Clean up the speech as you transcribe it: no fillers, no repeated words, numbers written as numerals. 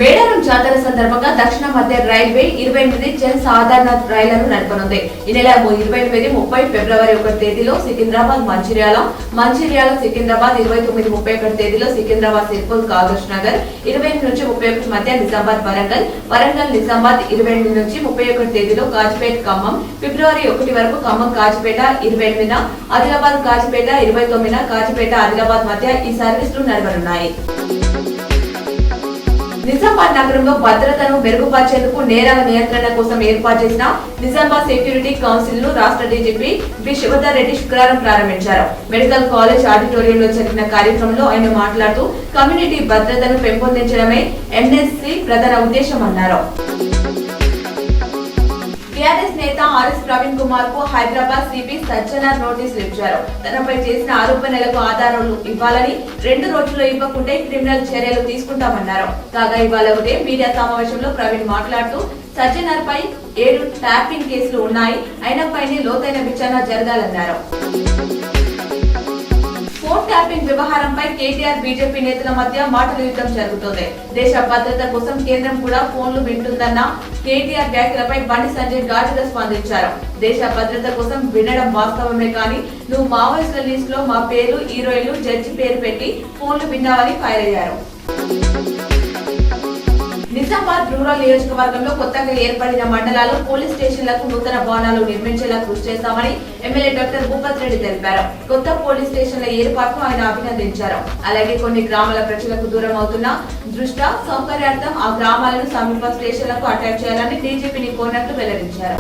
మేడారం జాతర సందర్భంగా దక్షిణ మధ్య రైల్వే 28 జన్ సాధారణ రైళ్లను నడపనుంది. ఈ నెల 28, 30 ఫిబ్రవరి 1 తేదీలో సికింద్రాబాద్ మంచిర్యాల సికింద్రాబాద్, 29, 31 తేదీలో సికింద్రాబాద్ సిర్పూర్ కాగజ్ నగర్, 28 నుంచి 31 మధ్య నిజామాబాద్ వరంగల్ నిజామాబాద్, 28 నుంచి 31 తేదీలో కాజిపేట ఖమ్మం, ఫిబ్రవరి 1 వరకు ఖమ్మం కాజిపేట, 28న ఆదిలాబాద్ కాజిపేట, 29న కాజిపేట ఆదిలాబాద్ మధ్య ఈ సర్వీసులు నడవనున్నాయి. నిజామాబాద్ నగరంలో భద్రతను మెరుగుపరిచేందుకు నేరాల నియంత్రణ కోసం ఏర్పాటు చేసిన నిజామాబాద్ సెక్యూరిటీ కౌన్సిల్ ను రాష్ట్ర డీజీపీ బి శివధర్ రెడ్డి శుక్రవారం ప్రారంభించారు. మెడికల్ కాలేజ్ ఆడిటోరియంలో జరిగిన కార్యక్రమంలో ఆయన మాట్లాడుతూ కమ్యూనిటీ భద్రతను పెంపొందించడమే ఎన్ఎస్సీ ప్రధాన ఉద్దేశమన్నారు. టీఆర్ఎస్ నేత ఆర్ఎస్ ప్రవీణ్ కుమార్ కు హైదరాబాద్ సిపి సజ్జనార్ నోటీసులు ఇచ్చారు. తనపై చేసిన ఆరోపణలకు ఆధారాలు ఇవ్వాలని, 2 రోజుల్లో ఇవ్వకుంటే క్రిమినల్ చర్యలు తీసుకుంటామన్నారు. కాగా ఇవాళ ఉదయం మీడియా సమావేశంలో ప్రవీణ్ మాట్లాడుతూ సజ్జనార్ పై 7 ట్యాపింగ్ కేసులు ఉన్నాయి, అయినపైనే లోతైన విచారణ జరగాలన్నారు. ఫోన్ ట్యాపింగ్ వ్యవహారంపై కేటీఆర్ బీజేపీ నేతల మధ్య మాటల యుద్ధం జరుగుతోంది. దేశ భద్రత కోసం కేంద్రం కూడా ఫోన్లు వింటుందన్న కేటీఆర్ వ్యాఖ్యలపై బండి సంజయ్ ఘాటుగా స్పందించారు. దేశ భద్రత కోసం వినడం వాస్తవమే కానీ నువ్వు మావోయిస్టుల లిస్ట్ లో మా పేరు, హీరోయిన్లు, జడ్జి పేరు పెట్టి ఫోన్లు విన్నావని ఫైర్ అయ్యారు. నిజామాబాద్ రూరల్ నియోజకవర్గంలో కొత్తగా ఏర్పడిన మండలాలు పోలీస్ స్టేషన్లకు నూతన భవనాలు నిర్మించేలా కృషి చేస్తామని ఎమ్మెల్యే డాక్టర్ భూపత్ రెడ్డి తెలిపారు. కొత్త పోలీస్ స్టేషన్ల ఏర్పాటును ఆయన అభినందించారు. అలాగే కొన్ని గ్రామాల ప్రజలకు దూరం అవుతున్న దృష్ట్యా సౌకర్యార్థం ఆ గ్రామాలను సమీప స్టేషన్లకు అటాచ్ చేయాలని డీజీపీని కోరినట్లు వెల్లడించారు.